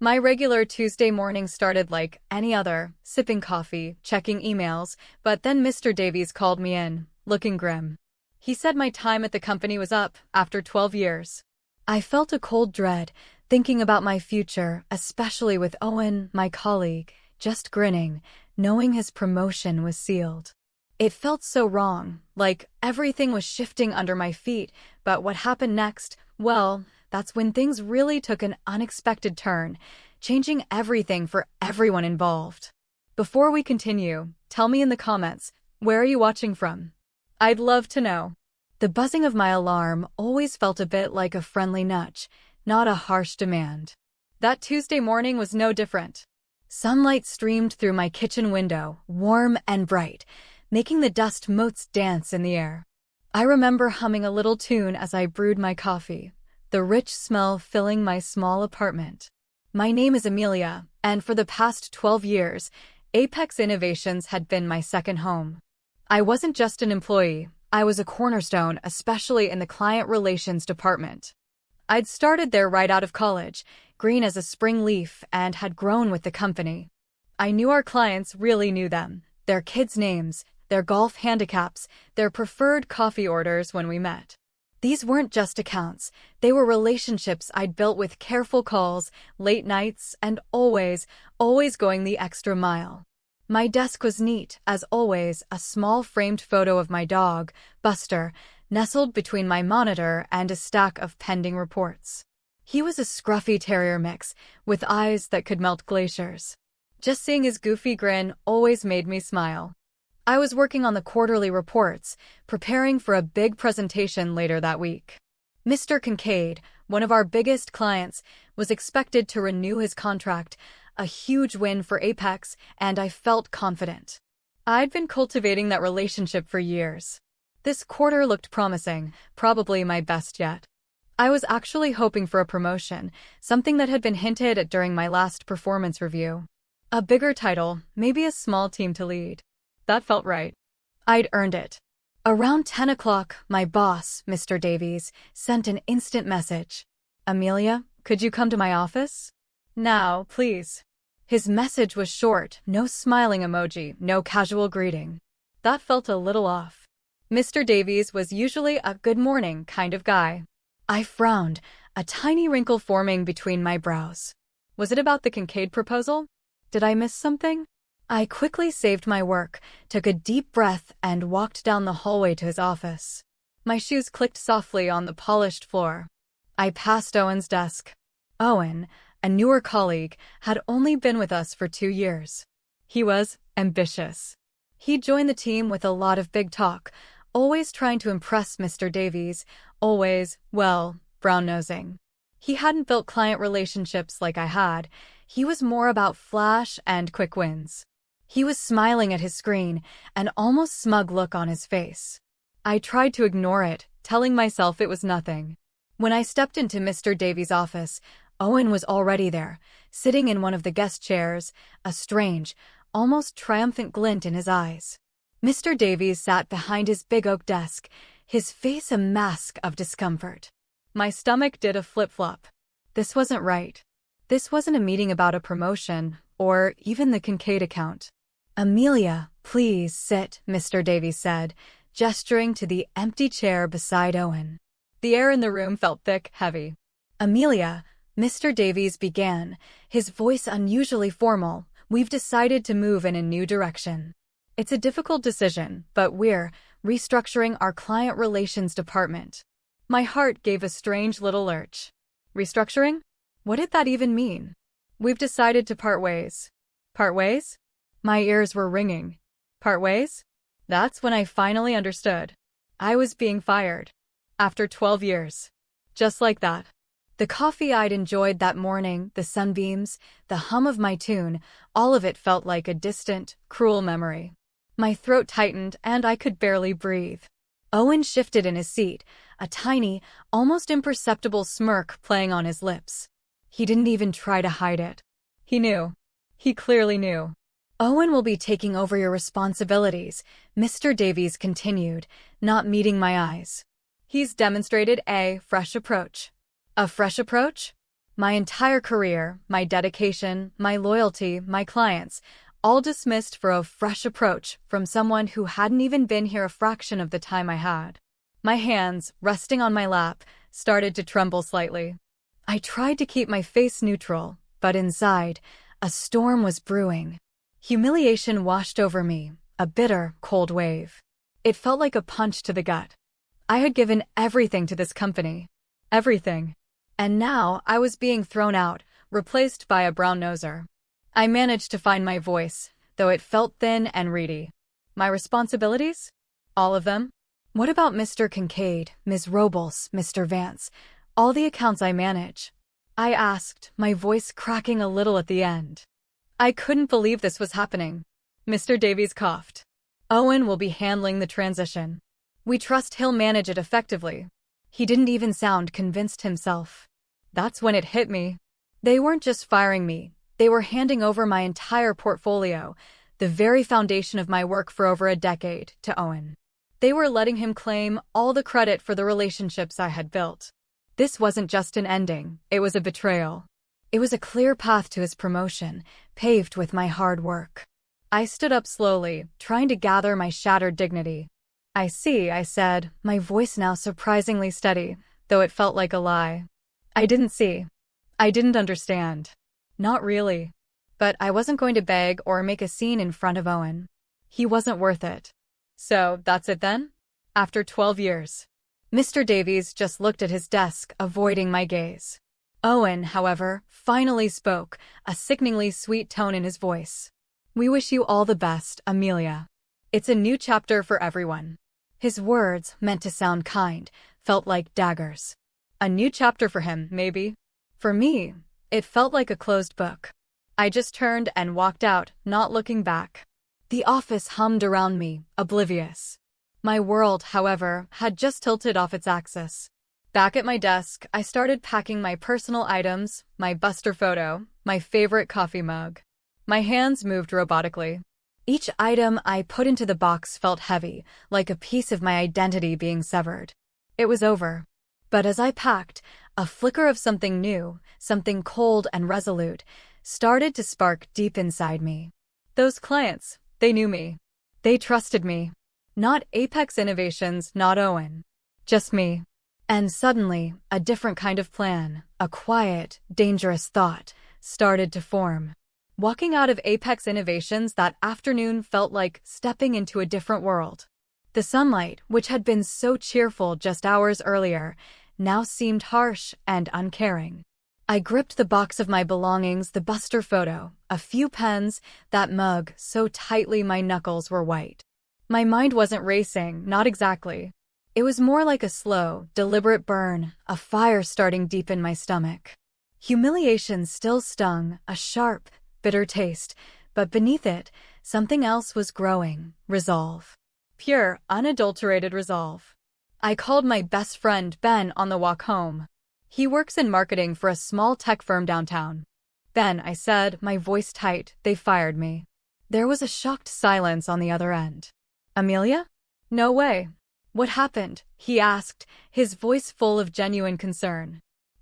My regular Tuesday morning started like any other, sipping coffee, checking emails, but then Mr. Davies called me in, looking grim. He said my time at the company was up after 12 years. I felt a cold dread, thinking about my future, especially with Owen, my colleague, just grinning, knowing his promotion was sealed. It felt so wrong, like everything was shifting under my feet, but what happened next, well, that's when things really took an unexpected turn, changing everything for everyone involved. Before we continue, tell me in the comments, where are you watching from? I'd love to know. The buzzing of my alarm always felt a bit like a friendly nudge, not a harsh demand. That Tuesday morning was no different. Sunlight streamed through my kitchen window, warm and bright, making the dust motes dance in the air. I remember humming a little tune as I brewed my coffee, the rich smell filling my small apartment. My name is Amelia, and for the past 12 years, Apex Innovations had been my second home. I wasn't just an employee, I was a cornerstone, especially in the client relations department. I'd started there right out of college, green as a spring leaf, and had grown with the company. I knew our clients really knew them, their kids' names, their golf handicaps, their preferred coffee orders when we met. These weren't just accounts, they were relationships I'd built with careful calls, late nights, and always going the extra mile. My desk was neat, as always, a small framed photo of my dog, Buster, nestled between my monitor and a stack of pending reports. He was a scruffy terrier mix, with eyes that could melt glaciers. Just seeing his goofy grin always made me smile. I was working on the quarterly reports, preparing for a big presentation later that week. Mr. Kincaid, one of our biggest clients, was expected to renew his contract, a huge win for Apex, and I felt confident. I'd been cultivating that relationship for years. This quarter looked promising, probably my best yet. I was actually hoping for a promotion, something that had been hinted at during my last performance review. A bigger title, maybe a small team to lead. That felt right. I'd earned it. Around 10 o'clock, my boss, Mr. Davies, sent an instant message. Amelia, could you come to my office? Now, please. His message was short, no smiling emoji, no casual greeting. That felt a little off. Mr. Davies was usually a good morning kind of guy. I frowned, a tiny wrinkle forming between my brows. Was it about the Kincaid proposal? Did I miss something? I quickly saved my work, took a deep breath, and walked down the hallway to his office. My shoes clicked softly on the polished floor. I passed Owen's desk. Owen, a newer colleague, had only been with us for 2 years. He was ambitious. He joined the team with a lot of big talk, always trying to impress Mr. Davies, always, well, brown-nosing. He hadn't built client relationships like I had. He was more about flash and quick wins. He was smiling at his screen, an almost smug look on his face. I tried to ignore it, telling myself it was nothing. When I stepped into Mr. Davies' office, Owen was already there, sitting in one of the guest chairs, a strange, almost triumphant glint in his eyes. Mr. Davies sat behind his big oak desk, his face a mask of discomfort. My stomach did a flip-flop. This wasn't right. This wasn't a meeting about a promotion, or even the Kincaid account. Amelia, please sit, Mr. Davies said, gesturing to the empty chair beside Owen. The air in the room felt thick, heavy. Amelia, Mr. Davies began, his voice unusually formal, we've decided to move in a new direction. It's a difficult decision, but we're restructuring our client relations department. My heart gave a strange little lurch. Restructuring? What did that even mean? We've decided to part ways. Part ways? My ears were ringing. Part ways? That's when I finally understood. I was being fired. After 12 years. Just like that. The coffee I'd enjoyed that morning, the sunbeams, the hum of my tune, all of it felt like a distant, cruel memory. My throat tightened and I could barely breathe. Owen shifted in his seat, a tiny, almost imperceptible smirk playing on his lips. He didn't even try to hide it. He knew. He clearly knew. Owen will be taking over your responsibilities, Mr. Davies continued, not meeting my eyes. He's demonstrated a fresh approach. A fresh approach? My entire career, my dedication, my loyalty, my clients, all dismissed for a fresh approach from someone who hadn't even been here a fraction of the time I had. My hands, resting on my lap, started to tremble slightly. I tried to keep my face neutral, but inside, a storm was brewing. Humiliation washed over me, a bitter, cold wave. It felt like a punch to the gut. I had given everything to this company. Everything. And now I was being thrown out, replaced by a brown-noser. I managed to find my voice, though it felt thin and reedy. My responsibilities? All of them? What about Mr. Kincaid, Ms. Robles, Mr. Vance, all the accounts I manage? I asked, my voice cracking a little at the end. I couldn't believe this was happening. Mr. Davies coughed. Owen will be handling the transition. We trust he'll manage it effectively. He didn't even sound convinced himself. That's when it hit me. They weren't just firing me, they were handing over my entire portfolio, the very foundation of my work for over a decade, to Owen. They were letting him claim all the credit for the relationships I had built. This wasn't just an ending, it was a betrayal. It was a clear path to his promotion, paved with my hard work. I stood up slowly, trying to gather my shattered dignity. I see, I said, my voice now surprisingly steady, though it felt like a lie. I didn't see. I didn't understand. Not really. But I wasn't going to beg or make a scene in front of Owen. He wasn't worth it. So, that's it then? After 12 years. Mr. Davies just looked at his desk, avoiding my gaze. Owen, however, finally spoke, a sickeningly sweet tone in his voice. We wish you all the best, Amelia. It's a new chapter for everyone. His words, meant to sound kind, felt like daggers. A new chapter for him, maybe. For me, it felt like a closed book. I just turned and walked out, not looking back. The office hummed around me, oblivious. My world, however, had just tilted off its axis. Back at my desk, I started packing my personal items, my Buster photo, my favorite coffee mug. My hands moved robotically. Each item I put into the box felt heavy, like a piece of my identity being severed. It was over. But as I packed, a flicker of something new, something cold and resolute, started to spark deep inside me. Those clients, they knew me. They trusted me. Not Apex Innovations, not Owen. Just me. And suddenly, a different kind of plan, a quiet, dangerous thought, started to form. Walking out of Apex Innovations that afternoon felt like stepping into a different world. The sunlight, which had been so cheerful just hours earlier, now seemed harsh and uncaring. I gripped the box of my belongings, the Buster photo, a few pens, that mug, so tightly my knuckles were white. My mind wasn't racing, not exactly. It was more like a slow, deliberate burn, a fire starting deep in my stomach. Humiliation still stung, a sharp, bitter taste, but beneath it, something else was growing, resolve. Pure, unadulterated resolve. I called my best friend Ben on the walk home. He works in marketing for a small tech firm downtown. Ben, I said, my voice tight, they fired me. There was a shocked silence on the other end. Amelia? No way. What happened? He asked, his voice full of genuine concern.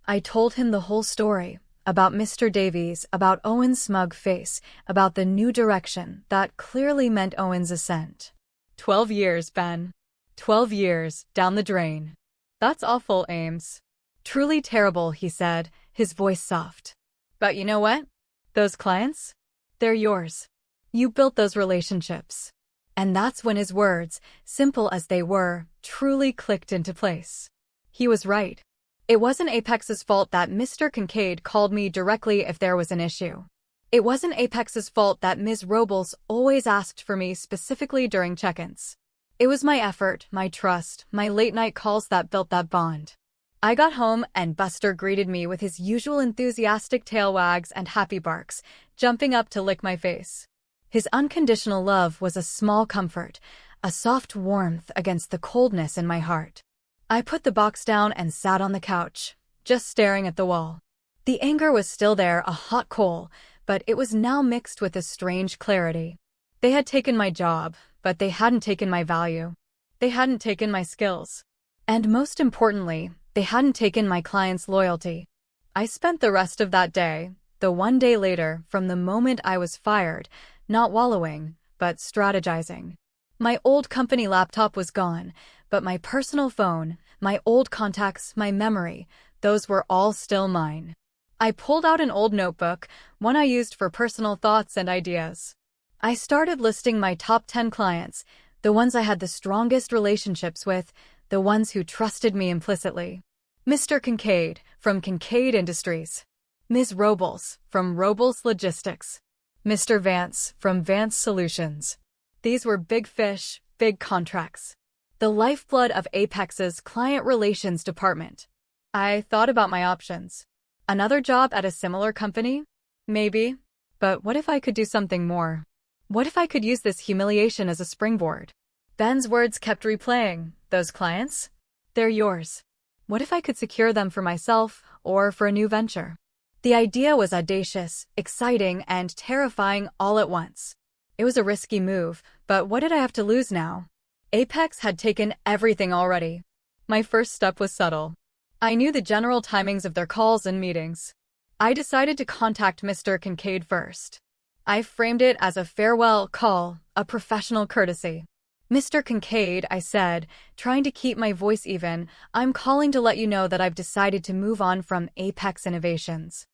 I told him the whole story, about Mr. Davies, about Owen's smug face, about the new direction that clearly meant Owen's ascent. 12 years, Ben. 12 years, down the drain. That's awful, Ames. Truly terrible, he said, his voice soft. But you know what? Those clients? They're yours. You built those relationships. And that's when his words, simple as they were, truly clicked into place. He was right. It wasn't Apex's fault that Mr. Kincaid called me directly if there was an issue. It wasn't Apex's fault that Ms. Robles always asked for me specifically during check-ins. It was my effort, my trust, my late-night calls that built that bond. I got home and Buster greeted me with his usual enthusiastic tail wags and happy barks, jumping up to lick my face. His unconditional love was a small comfort, a soft warmth against the coldness in my heart. I put the box down and sat on the couch, just staring at the wall. The anger was still there, a hot coal, but it was now mixed with a strange clarity. They had taken my job, but they hadn't taken my value. They hadn't taken my skills. And most importantly, they hadn't taken my clients' loyalty. I spent the rest of that day, the one day later from the moment I was fired, not wallowing, but strategizing. My old company laptop was gone, but my personal phone, my old contacts, my memory, those were all still mine. I pulled out an old notebook, one I used for personal thoughts and ideas. I started listing my top 10 clients, the ones I had the strongest relationships with, the ones who trusted me implicitly. Mr. Kincaid, from Kincaid Industries. Ms. Robles, from Robles Logistics. Mr. Vance, from Vance Solutions. These were big fish, big contracts. The lifeblood of Apex's client relations department. I thought about my options. Another job at a similar company? Maybe. But what if I could do something more? What if I could use this humiliation as a springboard? Ben's words kept replaying. Those clients? They're yours. What if I could secure them for myself or for a new venture? The idea was audacious, exciting, and terrifying all at once. It was a risky move, but what did I have to lose now? Apex had taken everything already. My first step was subtle. I knew the general timings of their calls and meetings. I decided to contact Mr. Kincaid first. I framed it as a farewell call, a professional courtesy. Mr. Kincaid, I said, trying to keep my voice even, I'm calling to let you know that I've decided to move on from Apex Innovations.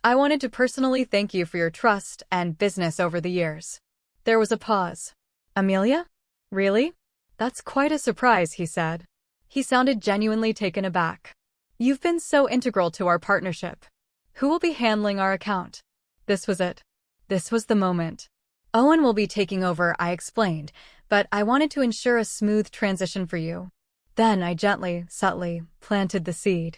I wanted to personally thank you for your trust and business over the years. There was a pause. Amelia? Really? That's quite a surprise, he said. He sounded genuinely taken aback. You've been so integral to our partnership. Who will be handling our account? This was it. This was the moment. Owen will be taking over, I explained, but I wanted to ensure a smooth transition for you. Then I gently, subtly, planted the seed.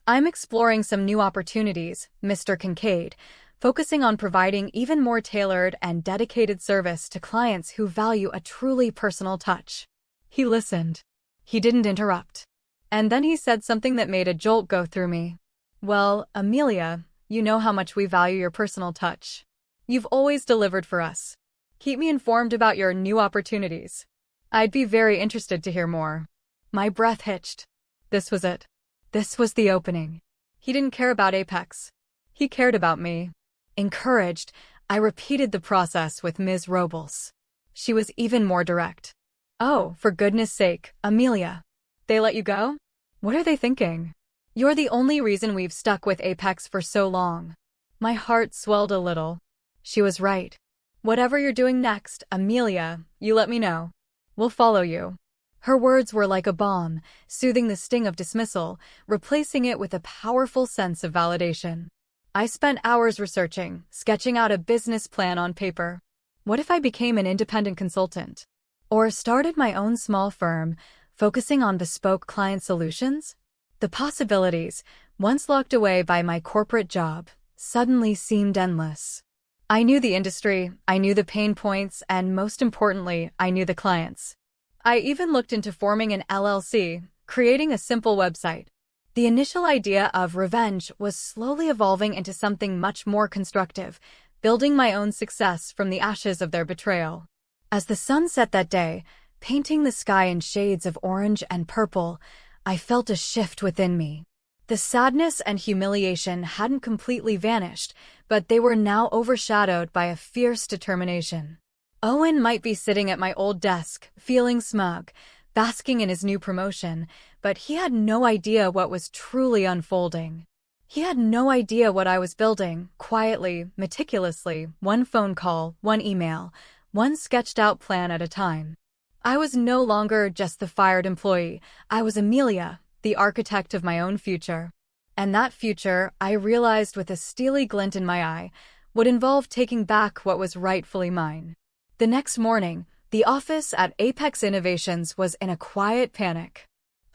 I'm exploring some new opportunities, Mr. Kincaid, focusing on providing even more tailored and dedicated service to clients who value a truly personal touch. He listened. He didn't interrupt. And then he said something that made a jolt go through me. Well, Amelia, you know how much we value your personal touch. You've always delivered for us. Keep me informed about your new opportunities. I'd be very interested to hear more. My breath hitched. This was it. This was the opening. He didn't care about Apex. He cared about me. Encouraged, I repeated the process with Ms. Robles. She was even more direct. Oh, for goodness sake, Amelia. They let you go? What are they thinking? You're the only reason we've stuck with Apex for so long. My heart swelled a little. She was right. Whatever you're doing next, Amelia, you let me know. We'll follow you. Her words were like a balm, soothing the sting of dismissal, replacing it with a powerful sense of validation. I spent hours researching, sketching out a business plan on paper. What if I became an independent consultant? Or started my own small firm, focusing on bespoke client solutions? The possibilities, once locked away by my corporate job, suddenly seemed endless. I knew the industry, I knew the pain points, and most importantly, I knew the clients. I even looked into forming an LLC, creating a simple website. The initial idea of revenge was slowly evolving into something much more constructive, building my own success from the ashes of their betrayal. As the sun set that day, painting the sky in shades of orange and purple, I felt a shift within me. The sadness and humiliation hadn't completely vanished, but they were now overshadowed by a fierce determination. Owen might be sitting at my old desk, feeling smug, basking in his new promotion, but he had no idea what was truly unfolding. He had no idea what I was building, quietly, meticulously, one phone call, one email, one sketched-out plan at a time. I was no longer just the fired employee. I was Amelia, the architect of my own future. And that future, I realized with a steely glint in my eye, would involve taking back what was rightfully mine. The next morning, the office at Apex Innovations was in a quiet panic.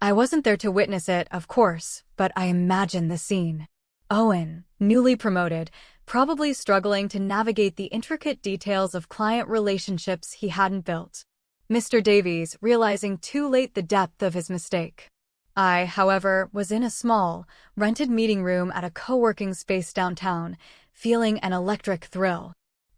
I wasn't there to witness it, of course, but I imagined the scene. Owen, newly promoted, probably struggling to navigate the intricate details of client relationships he hadn't built. Mr. Davies realizing too late the depth of his mistake. I, however, was in a small, rented meeting room at a co-working space downtown, feeling an electric thrill.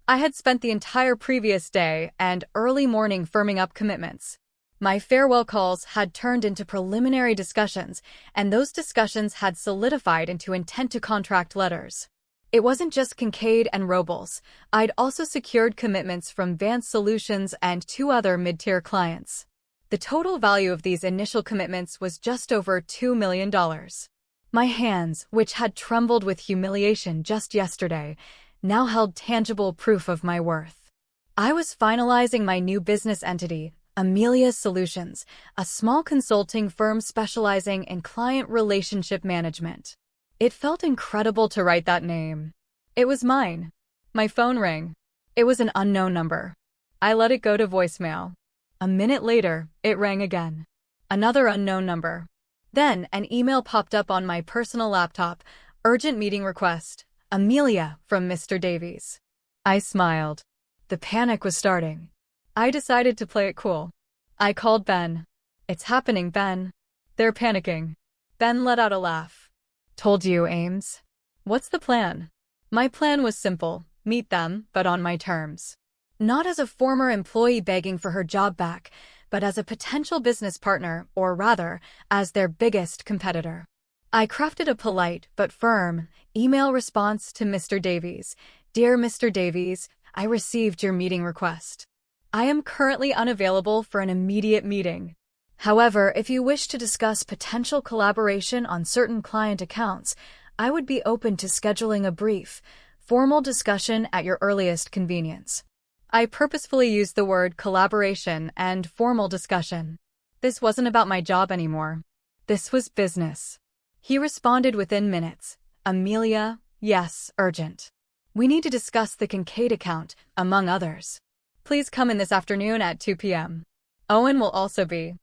I had spent the entire previous day and early morning firming up commitments. My farewell calls had turned into preliminary discussions, and those discussions had solidified into intent-to-contract letters. It wasn't just Kincaid and Robles. I'd also secured commitments from Vance Solutions and 2 other mid-tier clients. The total value of these initial commitments was just over $2 million. My hands, which had trembled with humiliation just yesterday, now held tangible proof of my worth. I was finalizing my new business entity, Amelia's Solutions, a small consulting firm specializing in client relationship management. It felt incredible to write that name. It was mine. My phone rang. It was an unknown number. I let it go to voicemail. A minute later, it rang again. Another unknown number. Then, an email popped up on my personal laptop. Urgent meeting request. Amelia, from Mr. Davies. I smiled. The panic was starting. I decided to play it cool. I called Ben. It's happening, Ben. They're panicking. Ben let out a laugh. Told you, Ames. What's the plan? My plan was simple. Meet them, but on my terms. Not as a former employee begging for her job back, but as a potential business partner, or rather, as their biggest competitor. I crafted a polite but firm email response to Mr. Davies. Dear Mr. Davies, I received your meeting request. I am currently unavailable for an immediate meeting. However, if you wish to discuss potential collaboration on certain client accounts, I would be open to scheduling a brief, formal discussion at your earliest convenience. I purposefully used the word collaboration and formal discussion. This wasn't about my job anymore. This was business. He responded within minutes. Amelia, yes, urgent. We need to discuss the Kincaid account, among others. Please come in this afternoon at 2 p.m. Owen will also be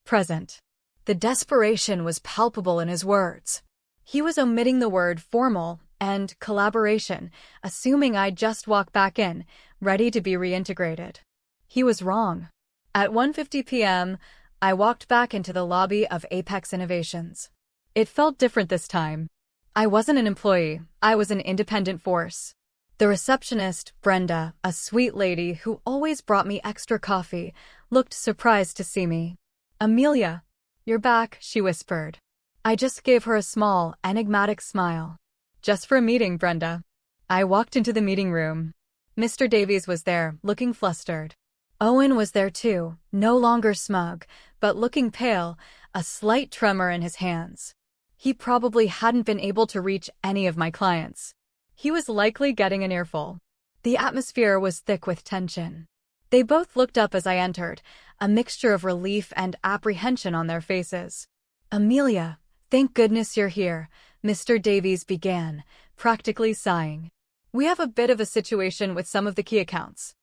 present. The desperation was palpable in his words. He was omitting the word formal and collaboration, assuming I'd just walk back in, ready to be reintegrated. He was wrong. At 1:50 p.m., I walked back into the lobby of Apex Innovations. It felt different this time. I wasn't an employee, I was an independent force. The receptionist, Brenda, a sweet lady who always brought me extra coffee, looked surprised to see me. Amelia, you're back, she whispered. I just gave her a small, enigmatic smile. Just for a meeting, Brenda. I walked into the meeting room. Mr. Davies was there, looking flustered. Owen was there too, no longer smug, but looking pale, a slight tremor in his hands. He probably hadn't been able to reach any of my clients. He was likely getting an earful. The atmosphere was thick with tension. They both looked up as I entered, a mixture of relief and apprehension on their faces. Amelia, thank goodness you're here, Mr. Davies began, practically sighing. We have a bit of a situation with some of the key accounts.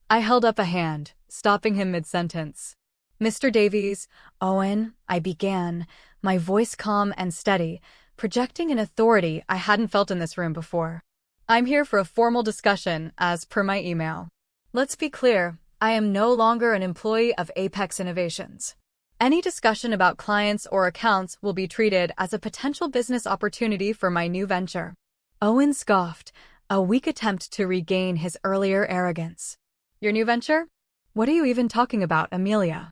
I held up a hand, stopping him mid-sentence. Mr. Davies, Owen, I began, my voice calm and steady, projecting an authority I hadn't felt in this room before. I'm here for a formal discussion, as per my email. Let's be clear, I am no longer an employee of Apex Innovations. Any discussion about clients or accounts will be treated as a potential business opportunity for my new venture. Owen scoffed, a weak attempt to regain his earlier arrogance. Your new venture? What are you even talking about, Amelia?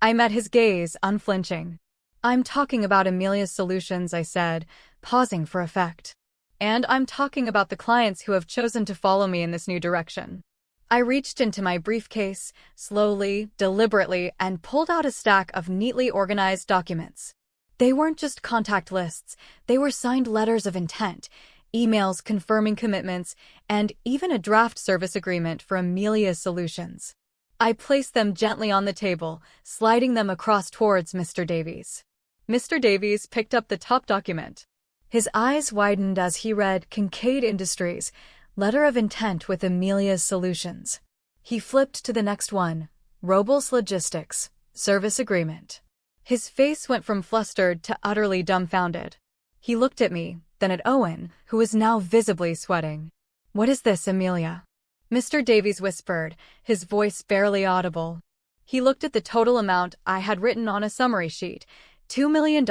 I met his gaze, unflinching. I'm talking about Amelia's Solutions, I said, pausing for effect. And I'm talking about the clients who have chosen to follow me in this new direction. I reached into my briefcase, slowly, deliberately, and pulled out a stack of neatly organized documents. They weren't just contact lists, they were signed letters of intent, emails confirming commitments, and even a draft service agreement for Amelia's Solutions. I placed them gently on the table, sliding them across towards Mr. Davies. Mr. Davies picked up the top document. His eyes widened as he read Kincaid Industries, letter of intent with Amelia's Solutions. He flipped to the next one, Robles Logistics, service agreement. His face went from flustered to utterly dumbfounded. He looked at me, then at Owen, who was now visibly sweating. What is this, Amelia? Mr. Davies whispered, his voice barely audible. He looked at the total amount I had written on a summary sheet, $2 million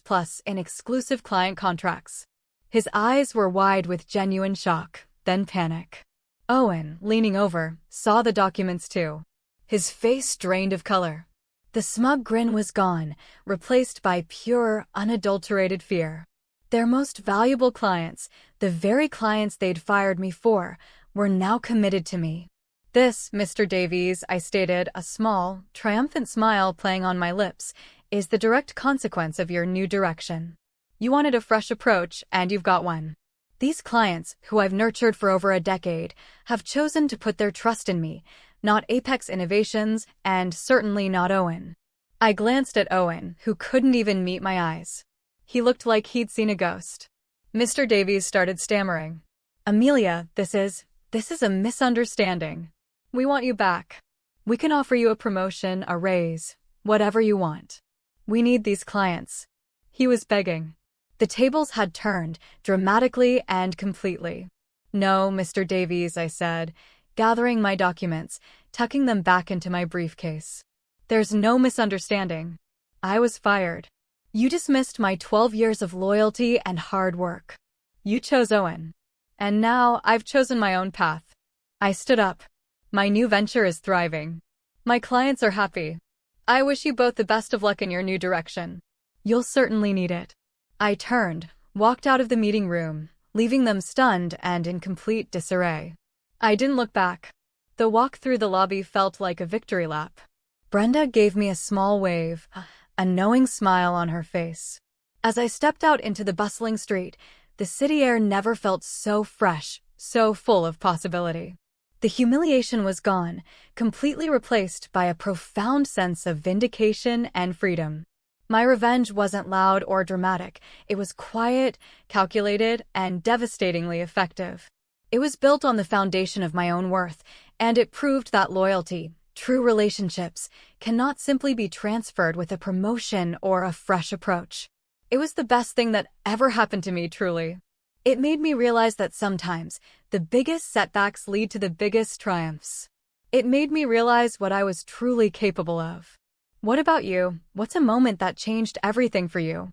plus in exclusive client contracts. His eyes were wide with genuine shock, then panic. Owen, leaning over, saw the documents too. His face drained of color. The smug grin was gone, replaced by pure, unadulterated fear. Their most valuable clients, the very clients they'd fired me for, were now committed to me. This, Mr. Davies, I stated, a small, triumphant smile playing on my lips, is the direct consequence of your new direction. You wanted a fresh approach, and you've got one. These clients, who I've nurtured for over a decade, have chosen to put their trust in me, not Apex Innovations, and certainly not Owen. I glanced at Owen, who couldn't even meet my eyes. He looked like he'd seen a ghost. Mr. Davies started stammering. Amelia, this is a misunderstanding. We want you back. We can offer you a promotion, a raise, whatever you want. We need these clients. He was begging. The tables had turned, dramatically and completely. No, Mr. Davies, I said, gathering my documents, tucking them back into my briefcase. There's no misunderstanding. I was fired. You dismissed my 12 years of loyalty and hard work. You chose Owen. And now I've chosen my own path. I stood up. My new venture is thriving. My clients are happy. I wish you both the best of luck in your new direction. You'll certainly need it. I turned, walked out of the meeting room, leaving them stunned and in complete disarray. I didn't look back. The walk through the lobby felt like a victory lap. Brenda gave me a small wave, a knowing smile on her face. As I stepped out into the bustling street, the city air never felt so fresh, so full of possibility. The humiliation was gone, completely replaced by a profound sense of vindication and freedom. My revenge wasn't loud or dramatic. It was quiet, calculated, and devastatingly effective. It was built on the foundation of my own worth, and it proved that loyalty, true relationships, cannot simply be transferred with a promotion or a fresh approach. It was the best thing that ever happened to me, truly. It made me realize that sometimes the biggest setbacks lead to the biggest triumphs. It made me realize what I was truly capable of. What about you? What's a moment that changed everything for you?